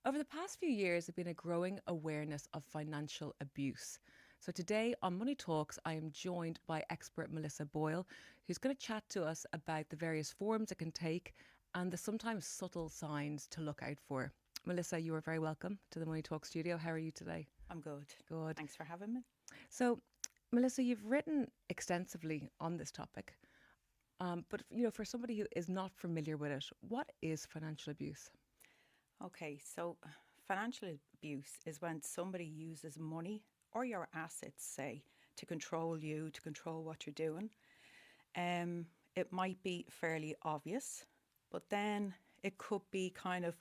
Over the past few years, there's been a growing awareness of financial abuse. So today on Money Talks, I am joined by expert Melissa Boyle, who's going to chat to us about the various forms it can take and the sometimes subtle signs to look out for. Melissa, you are very welcome to the Money Talk studio. How are you today? I'm good. Good. Thanks for having me. So, Melissa, you've written extensively on this topic. But for somebody who is not familiar with it, what is financial abuse? Okay, so financial abuse is when somebody uses money or your assets, say, to control you, to control what you're doing. It might be fairly obvious, but then it could be kind of,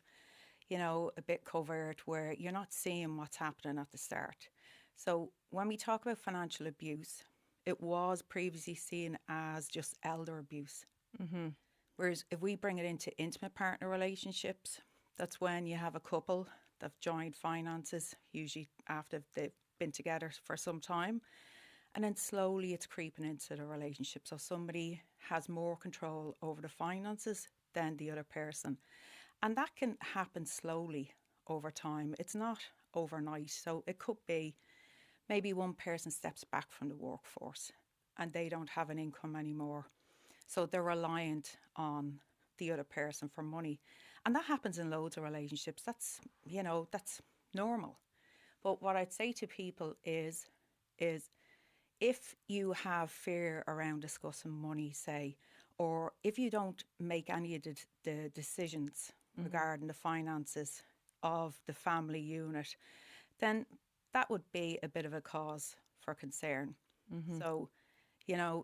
a bit covert where you're not seeing what's happening at the start. So when we talk about financial abuse, it was previously seen as just elder abuse. Mm-hmm. Whereas if we bring it into intimate partner relationships, that's when you have a couple that've joined finances, usually after they've been together for some time. And then slowly it's creeping into the relationship. So somebody has more control over the finances than the other person. And that can happen slowly over time. It's not overnight. So it could be maybe one person steps back from the workforce and they don't have an income anymore. So they're reliant on the other person for money. And that happens in loads of relationships. That's normal. But what I'd say to people is if you have fear around discussing money, say, or if you don't make any of the decisions regarding the finances of the family unit, then that would be a bit of a cause for concern. Mm-hmm. So,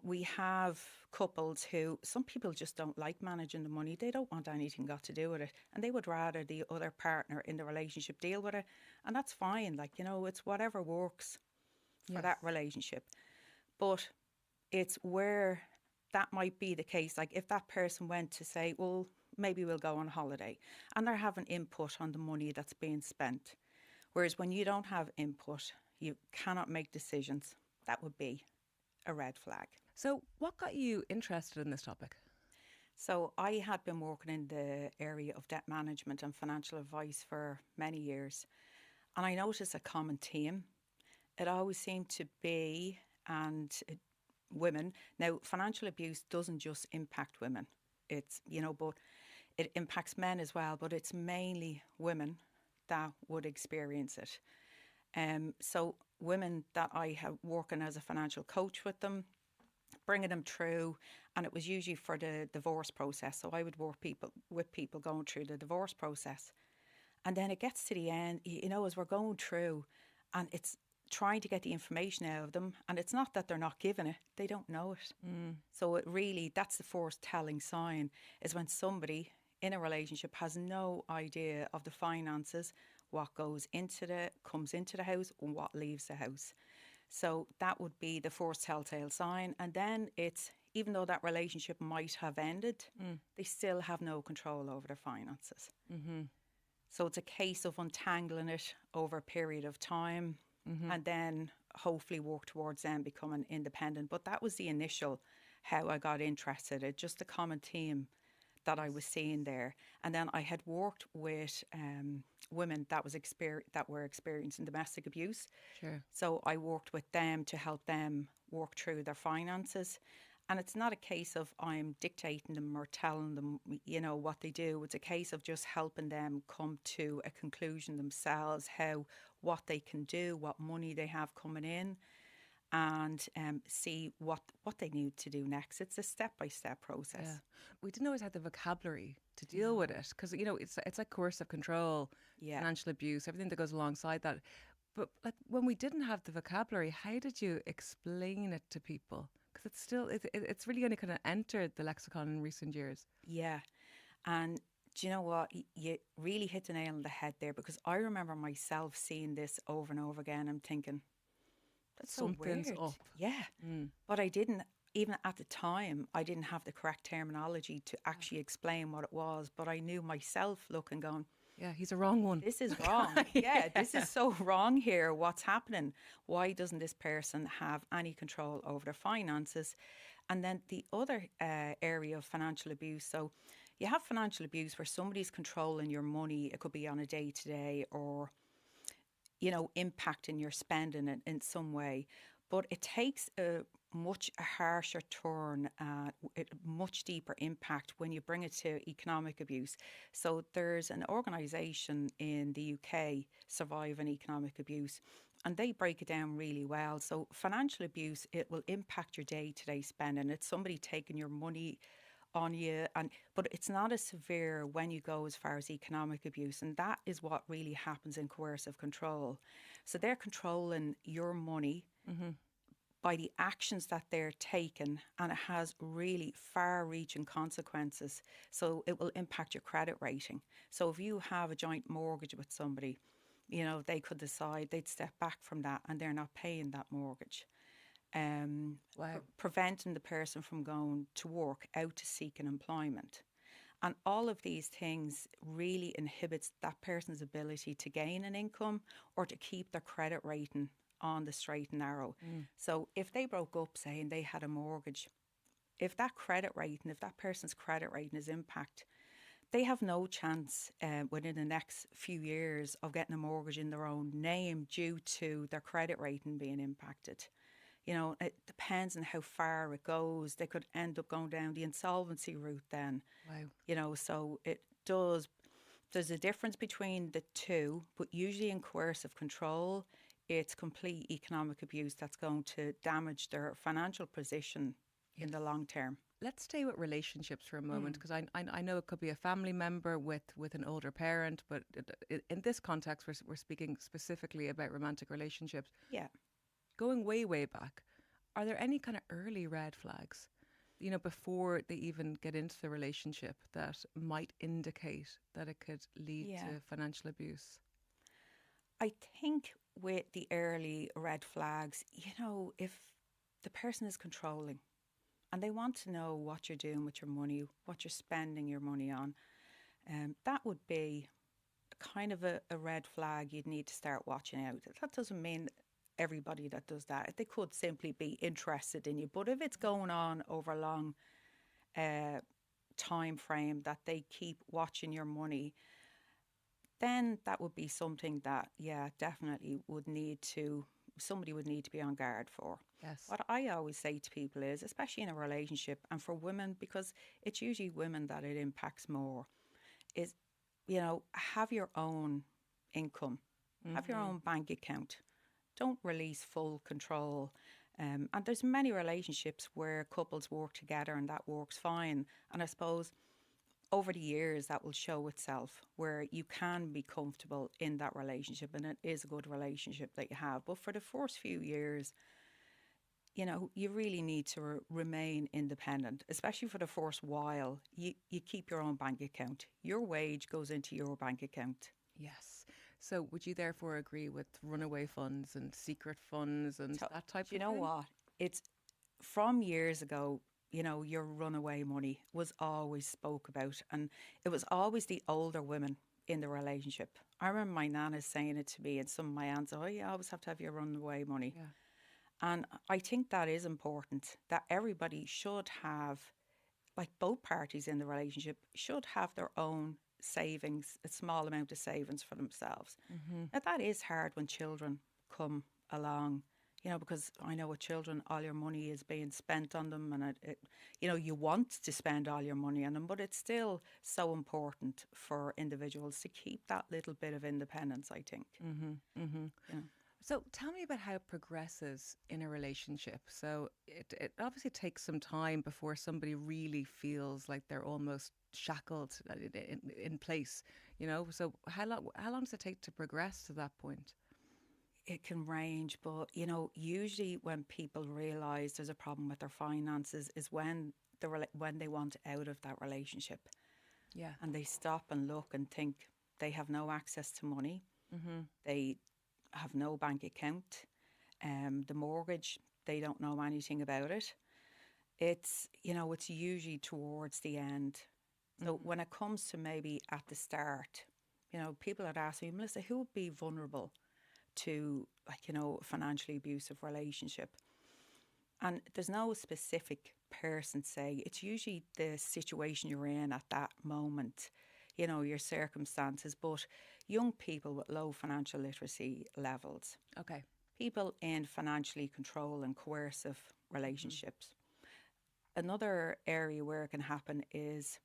we have couples who, some people just don't like managing the money. They don't want anything got to do with it. And they would rather the other partner in the relationship deal with it. And that's fine. It's whatever works for that relationship. But it's where that might be the case. Like if that person went to say, well, maybe we'll go on holiday, and they're having input on the money that's being spent. Whereas when you don't have input, you cannot make decisions. That would be a red flag. So what got you interested in this topic? So I had been working in the area of debt management and financial advice for many years. And I noticed a common theme. It always seemed to be, women. Now, financial abuse doesn't just impact women. It's, but it impacts men as well. But it's mainly women that would experience it. So women that I have working as a financial coach with them, bringing them through, and it was usually for the divorce process. So I would work with people going through the divorce process. And then it gets to the end, as we're going through, and it's trying to get the information out of them. And it's not that they're not giving it, they don't know it. So that's the first telling sign, is when somebody in a relationship has no idea of the finances, what comes into the house and what leaves the house. So that would be the first telltale sign. And then it's, even though that relationship might have ended, they still have no control over their finances. Mm-hmm. So it's a case of untangling it over a period of time, and then hopefully work towards them becoming independent. But that was the initial how I got interested. It's just a common theme that I was seeing there. And then I had worked with women that were experiencing domestic abuse. Sure. So I worked with them to help them work through their finances. And it's not a case of I'm dictating them or telling them, what they do. It's a case of just helping them come to a conclusion themselves, what they can do, what money they have coming in, and see what they need to do next. It's a step-by-step process. Yeah. We didn't always have the vocabulary to deal with it because, it's like coercive control, financial abuse, everything that goes alongside that. But like when we didn't have the vocabulary, how did you explain it to people? Because it's really only kind of entered the lexicon in recent years. Yeah. And do you know what? You really hit the nail on the head there, because I remember myself seeing this over and over again. I'm thinking, that's so Something's weird. up. Yeah. But I didn't, even at the time, I didn't have the correct terminology to actually explain what it was. But I knew myself looking, going, yeah, he's a wrong one. This is wrong. Yeah, this is so wrong here. What's happening? Why doesn't this person have any control over their finances? And then the other area of financial abuse, so You have financial abuse where somebody's controlling your money. It could be on a day to day, or impacting your spending in some way. But it takes a much a harsher turn, a much deeper impact when you bring it to economic abuse. So there's an organisation in the UK, Surviving Economic Abuse, and they break it down really well. So financial abuse, it will impact your day-to-day spending. It's somebody taking your money on you, but it's not as severe when you go as far as economic abuse, and that is what really happens in coercive control. So they're controlling your money by the actions that they're taking, and it has really far-reaching consequences. So it will impact your credit rating. So if you have a joint mortgage with somebody, they could decide they'd step back from that and they're not paying that mortgage. Wow. Preventing the person from going to work, out to seeking employment. And all of these things really inhibits that person's ability to gain an income or to keep their credit rating on the straight and narrow. So if they broke up, saying they had a mortgage, if that person's credit rating is impacted, they have no chance within the next few years of getting a mortgage in their own name due to their credit rating being impacted. It depends on how far it goes. They could end up going down the insolvency route then. Wow. So it does. There's a difference between the two, but usually in coercive control, it's complete economic abuse that's going to damage their financial position in the long term. Let's stay with relationships for a moment, because I know it could be a family member with an older parent, but in this context, we're speaking specifically about romantic relationships. Yeah. Going way, way back, are there any kind of early red flags, before they even get into the relationship, that might indicate that it could lead to financial abuse? I think with the early red flags, if the person is controlling and they want to know what you're doing with your money, what you're spending your money on, that would be kind of a red flag you'd need to start watching out. That doesn't mean everybody that does that. They could simply be interested in you. But if it's going on over a long time frame that they keep watching your money, then that would be something that, definitely somebody would need to be on guard for. Yes. What I always say to people is, especially in a relationship, and for women, because it's usually women that it impacts more, is, have your own income, have your own bank account. Don't release full control. And there's many relationships where couples work together and that works fine. And I suppose over the years that will show itself, where you can be comfortable in that relationship and it is a good relationship that you have. But for the first few years, you really need to remain independent, especially for the first while. You keep your own bank account. Your wage goes into your bank account. Yes. So would you therefore agree with runaway funds and secret funds and that type of thing? Do you know what? It's from years ago, your runaway money was always spoke about, and it was always the older women in the relationship. I remember my nana saying it to me, and some of my aunts, oh, you always have to have your runaway money. Yeah. And I think that is important, that everybody should have, like both parties in the relationship, should have their own savings, a small amount of savings for themselves. Now, that is hard when children come along, because I know with children, all your money is being spent on them, and you want to spend all your money on them, but it's still so important for individuals to keep that little bit of independence, I think. So tell me about how it progresses in a relationship. So it obviously takes some time before somebody really feels like they're almost shackled in place, So how long does it take to progress to that point? It can range, but usually when people realise there's a problem with their finances is when when they want out of that relationship. Yeah. And they stop and look and think they have no access to money. They have no bank account. The mortgage, they don't know anything about it. It's usually towards the end. So when it comes to maybe at the start, people had asked me, Melissa, who would be vulnerable to a financially abusive relationship? And there's no specific person, say. It's usually the situation you're in at that moment, your circumstances. But young people with low financial literacy levels, Okay. people in financially control and coercive relationships. Another area where it can happen is,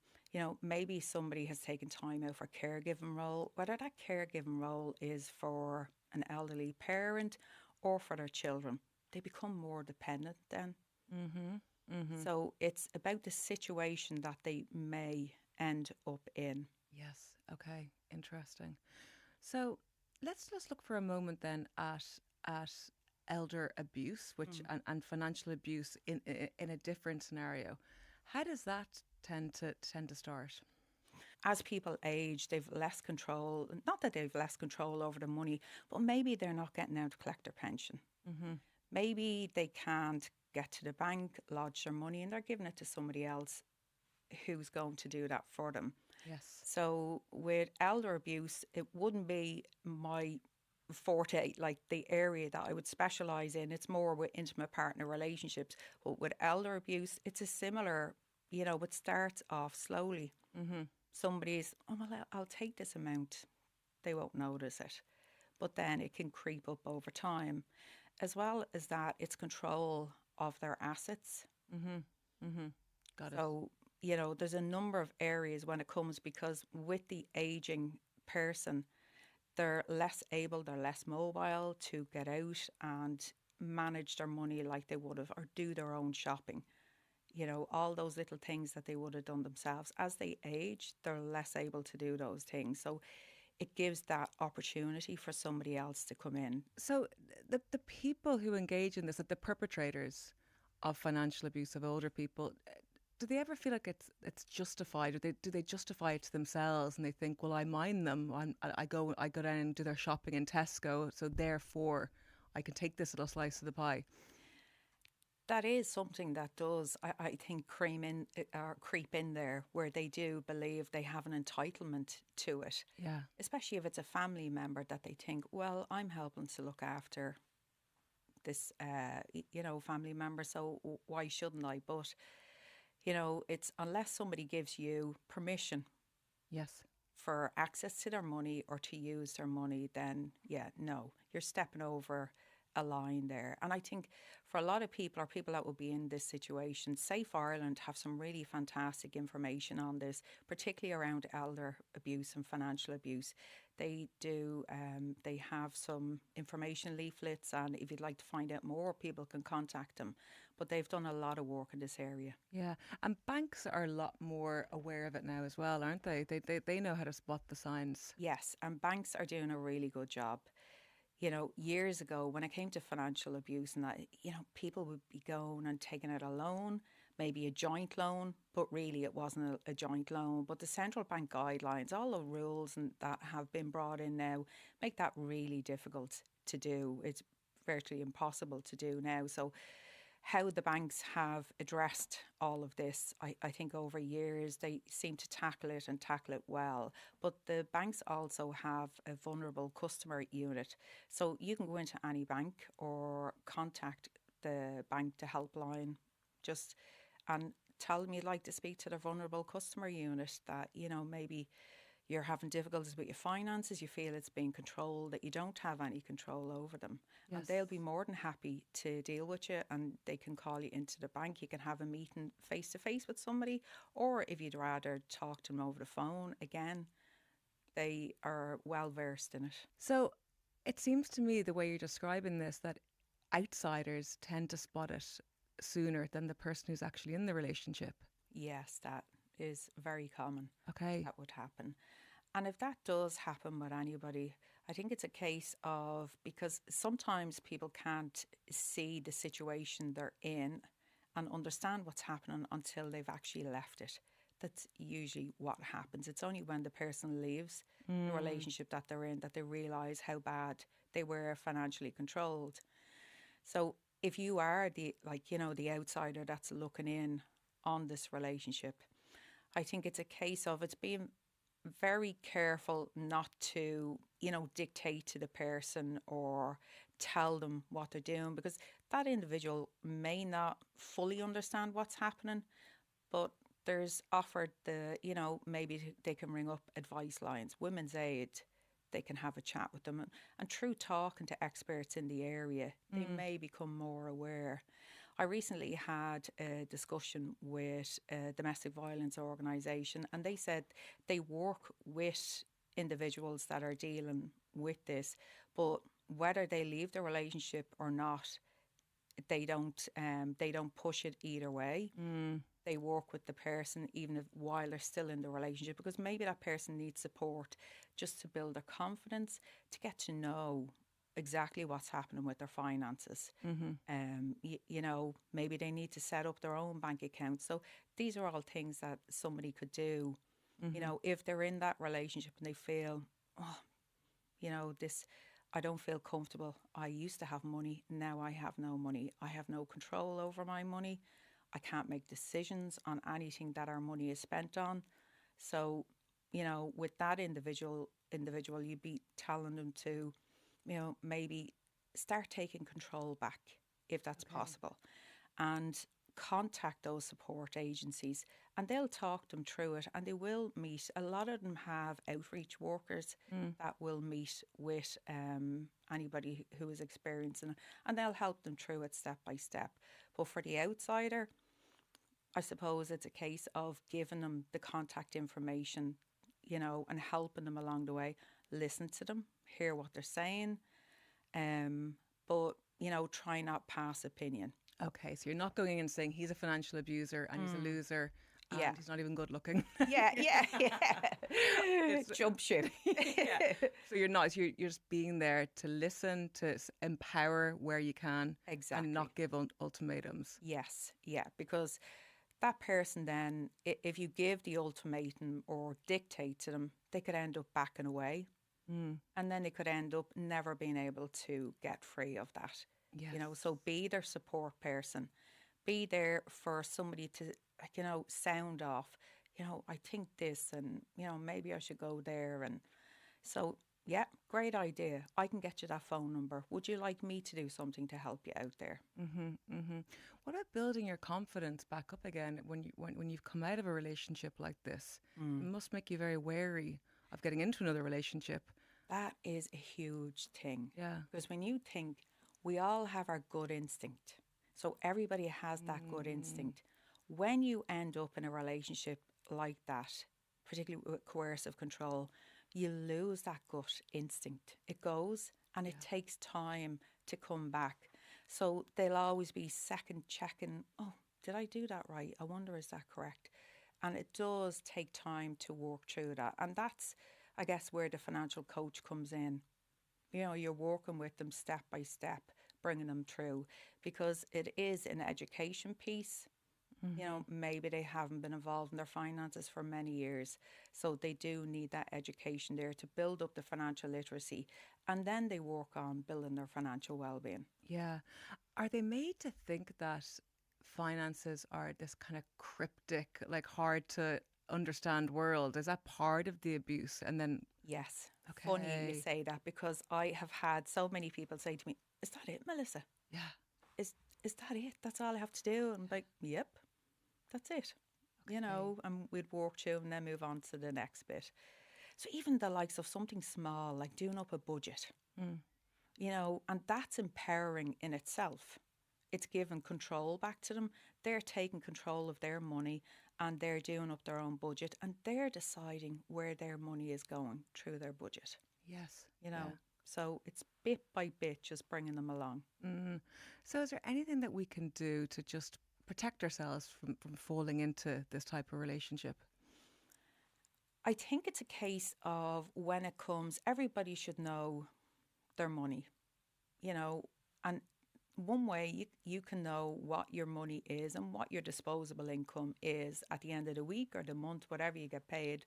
maybe somebody has taken time out for a caregiving role, whether that caregiving role is for an elderly parent or for their children. They become more dependent then. Mm-hmm. Mm-hmm. So it's about the situation that they may end up in. Yes. Okay. Interesting. So let's just look for a moment then at elder abuse, which Mm. and financial abuse in a different scenario. How does that tend to start? As people age, they've less control. Not that they've less control over the money, but maybe they're not getting out to collect their pension. Mm-hmm. Maybe they can't get to the bank, lodge their money, and they're giving it to somebody else who's going to do that for them. Yes. So with elder abuse, it wouldn't be my forte, like the area that I would specialise in. It's more with intimate partner relationships. But with elder abuse, it's a similar, it starts off slowly. Mm-hmm. Somebody's, oh, well, I'll take this amount. They won't notice it. But then it can creep up over time. As well as that, it's control of their assets. Mm-hmm. Mm-hmm. Got it. So, there's a number of areas when it comes, because with the aging person, they're less able, they're less mobile to get out and manage their money like they would have, or do their own shopping. All those little things that they would have done themselves. As they age, they're less able to do those things. So it gives that opportunity for somebody else to come in. So the people who engage in this, like the perpetrators of financial abuse of older people, do they ever feel like it's justified, or do they justify it to themselves and they think, well, I mind them, I go down and do their shopping in Tesco, so therefore I can take this little slice of the pie. That is something that does, I think, creep in there, where they do believe they have an entitlement to it, Yeah. especially if it's a family member that they think, well, I'm helping to look after this, family member, so why shouldn't I? But, it's unless somebody gives you permission Yes. for access to their money or to use their money, then yeah, no, you're stepping over a line there. And I think for a lot of people, or people that will be in this situation, Safe Ireland have some really fantastic information on this, particularly around elder abuse and financial abuse. They do, they have some information leaflets, and if you'd like to find out more, people can contact them. But they've done a lot of work in this area. Yeah. And banks are a lot more aware of it now as well, aren't they? They know how to spot the signs. Yes, and banks are doing a really good job. Years ago when it came to financial abuse and that, people would be going and taking out a loan, maybe a joint loan, but really it wasn't a joint loan. But the central bank guidelines, all the rules and that have been brought in now, make that really difficult to do. It's virtually impossible to do now. So how the banks have addressed all of this, I think over years they seem to tackle it and tackle it well. But the banks also have a vulnerable customer unit. So you can go into any bank or contact the bank to helpline just and tell them you'd like to speak to the vulnerable customer unit, that, maybe you're having difficulties with your finances, you feel it's being controlled, that you don't have any control over them. And Yes. they'll be more than happy to deal with you, and they can call you into the bank. You can have a meeting face to face with somebody, or if you'd rather talk to them over the phone, again, they are well versed in it. So it seems to me, the way you're describing this, that outsiders tend to spot it sooner than the person who's actually in the relationship. Yes, that is very common. Okay. That would happen. And if that does happen with anybody, I think it's a case of, because sometimes people can't see the situation they're in and understand what's happening until they've actually left it. That's usually what happens. It's only when the person leaves the relationship that they're in that they realise how bad they were financially controlled. So if you are the outsider that's looking in on this relationship, I think it's a case of it's being very careful not to, dictate to the person or tell them what they're doing, because that individual may not fully understand what's happening, but there's offered maybe they can ring up advice lines, Women's Aid, they can have a chat with them. And through talking to experts in the area, they may become more aware. I recently had a discussion with a domestic violence organisation, and they said they work with individuals that are dealing with this, but whether they leave the relationship or not, they don't push it either way. They work with the person even if while they're still in the relationship, because maybe that person needs support just to build their confidence, to get to know exactly what's happening with their finances. Maybe they need to set up their own bank account. So these are all things that somebody could do. If they're in that relationship and they feel, oh, this, I don't feel comfortable. I used to have money. Now I have no money. I have no control over my money. I can't make decisions on anything that our money is spent on. So, with that individual, you'd be telling them to, maybe start taking control back if that's possible, and contact those support agencies, and they'll talk them through it, and they will meet. A lot of them have outreach workers that will meet with anybody who is experiencing it, and they'll help them through it step by step. But for the outsider, I suppose it's a case of giving them the contact information, and helping them along the way. Listen to them, hear what they're saying, but try not pass opinion. Okay, so you're not going in and saying he's a financial abuser and he's a loser and Yeah. he's not even good looking. Yeah. Jump ship. Yeah. So you're not. You're just being there to listen, to empower where you can, Exactly. and not give ultimatums. Yes, yeah, because that person then, if you give the ultimatum or dictate to them, they could end up backing away, and then they could end up never being able to get free of that. Yes. So be their support person, be there for somebody to, sound off, I think this, and, maybe I should go there. And so, yeah, great idea. I can get you that phone number. Would you like me to do something to help you out there? What about building your confidence back up again when you've come out of a relationship like this? It must make you very wary of getting into another relationship. That is a huge thing. Yeah. Because when you think, we all have our gut instinct. So everybody has that gut instinct. When you end up in a relationship like that, particularly with coercive control, you lose that gut instinct. It goes, and it takes time to come back. So they'll always be second checking, oh, did I do that right? I wonder, is that correct? And it does take time to work through that. And that's, I guess, where the financial coach comes in. You're working with them step by step, bringing them through, because it is an education piece. Maybe they haven't been involved in their finances for many years. So they do need that education there to build up the financial literacy. And then they work on building their financial well-being. Yeah. Are they made to think that finances are this kind of cryptic, like hard to understand world? Is that part of the abuse? And then, Yes. okay. Funny you say that, because I have had so many people say to me, is that it, Melissa? Yeah. Is that it? That's all I have to do? I'm like, yep, that's it. And we'd walk through and then move on to the next bit. So even the likes of something small, like doing up a budget, and that's empowering in itself. It's giving control back to them. They're taking control of their money, and they're doing up their own budget, and they're deciding where their money is going through their budget. Yes. So it's bit by bit just bringing them along. So is there anything that we can do to just protect ourselves from falling into this type of relationship? I think it's a case of, when it comes, everybody should know their money, and one way you can know what your money is and what your disposable income is at the end of the week or the month, whatever you get paid,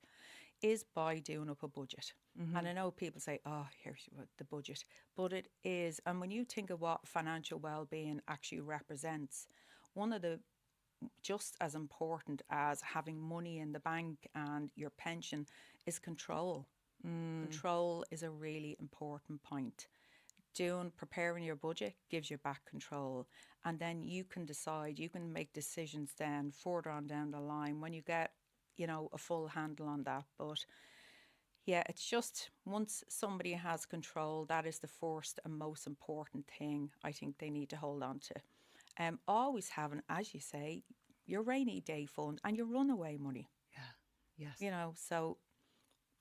is by doing up a budget. And I know people say, oh, here's the budget, but it is. And when you think of what financial well-being actually represents, one of the, just as important as having money in the bank and your pension, is control. Control is a really important point. preparing your budget gives you back control, and then you can decide, you can make decisions then further on down the line when you get, a full handle on that. But yeah, it's just once somebody has control, that is the first and most important thing I think they need to hold on to. Always having, as you say, your rainy day fund and your runaway money. Yeah. Yes. So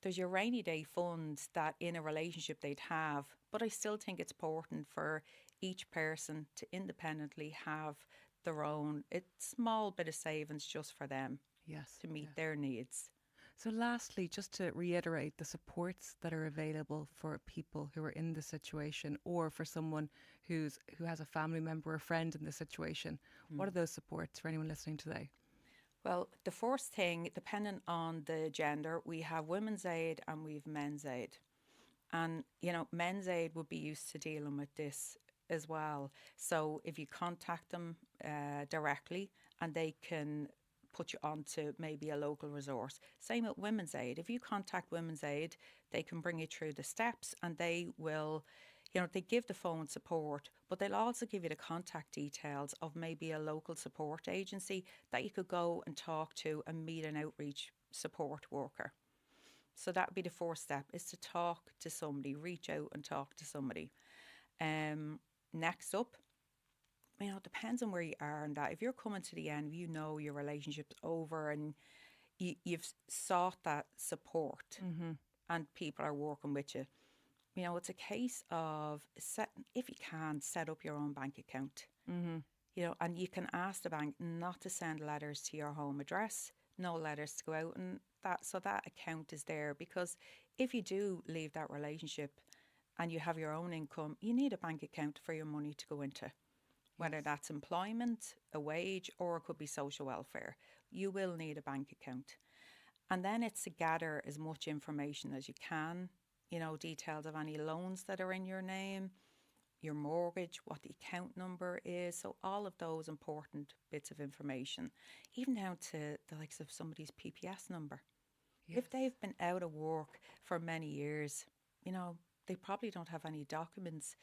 there's your rainy day funds that in a relationship they'd have, but I still think it's important for each person to independently have their own small bit of savings just for them Yes. to meet Yes. their needs. So, lastly, just to reiterate the supports that are available for people who are in this situation, or for someone who has a family member or friend in this situation, what are those supports for anyone listening today? Well, the first thing, depending on the gender, we have women's aid and we have men's aid. And, men's aid would be used to dealing with this as well. So if you contact them directly, and they can put you on to maybe a local resource. Same with women's aid. If you contact women's aid, they can bring you through the steps, and they will, they give the phone support, but they'll also give you the contact details of maybe a local support agency that you could go and talk to and meet an outreach support worker. So that would be the first step, is to talk to somebody, reach out and talk to somebody. Next up, it depends on where you are and that. If you're coming to the end, your relationship's over and you've sought that support and people are working with you. It's a case of, if you can, set up your own bank account. And you can ask the bank not to send letters to your home address, no letters to go out, and that account is there. Because if you do leave that relationship and you have your own income, you need a bank account for your money to go into. Whether that's employment, a wage, or it could be social welfare, you will need a bank account. And then it's to gather as much information as you can, details of any loans that are in your name, your mortgage, what the account number is. So all of those important bits of information, even down to the likes of somebody's PPS number. Yes. If they've been out of work for many years, they probably don't have any documents,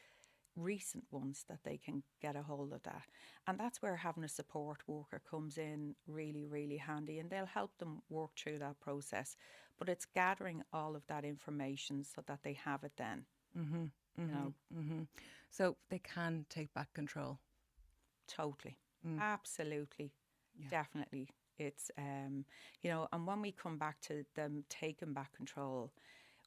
recent ones, that they can get a hold of that. And that's where having a support worker comes in really, really handy, and they'll help them work through that process. But it's gathering all of that information so that they have it then. So they can take back control. Totally. Absolutely. Yeah. Definitely. It's, and when we come back to them taking back control,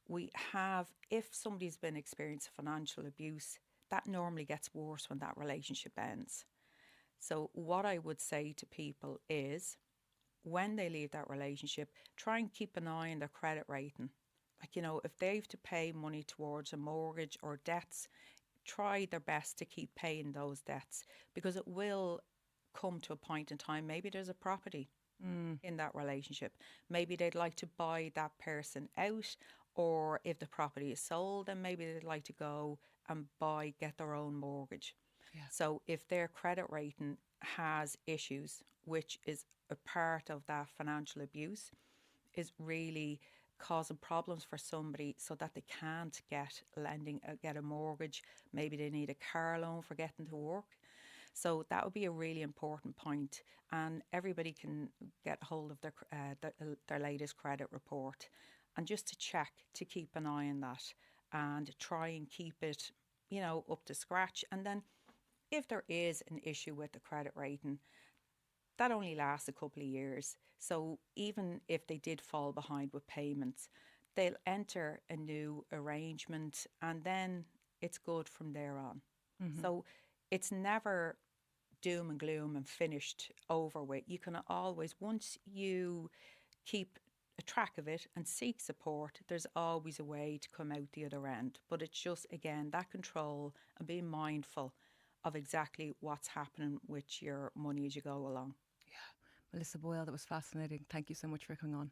we have, if somebody's been experiencing financial abuse, that normally gets worse when that relationship ends. So what I would say to people is, when they leave that relationship, try and keep an eye on their credit rating. If they've to pay money towards a mortgage or debts, try their best to keep paying those debts, because it will come to a point in time, maybe there's a property in that relationship. Maybe they'd like to buy that person out, or if the property is sold, then maybe they'd like to go and get their own mortgage. Yeah. So if their credit rating has issues, which is a part of that financial abuse, is really causing problems for somebody so that they can't get a mortgage. Maybe they need a car loan for getting to work. So that would be a really important point, and everybody can get hold of their latest credit report, and just to check, to keep an eye on that and try and keep it, up to scratch. And then if there is an issue with the credit rating, that only lasts a couple of years. So even if they did fall behind with payments, they'll enter a new arrangement, and then it's good from there on. So it's never doom and gloom and finished, over with. You can always, once you keep a track of it and seek support, there's always a way to come out the other end. But it's just, again, that control and being mindful of exactly what's happening with your money as you go along. Yeah. Melissa Boyle, that was fascinating. Thank you so much for coming on.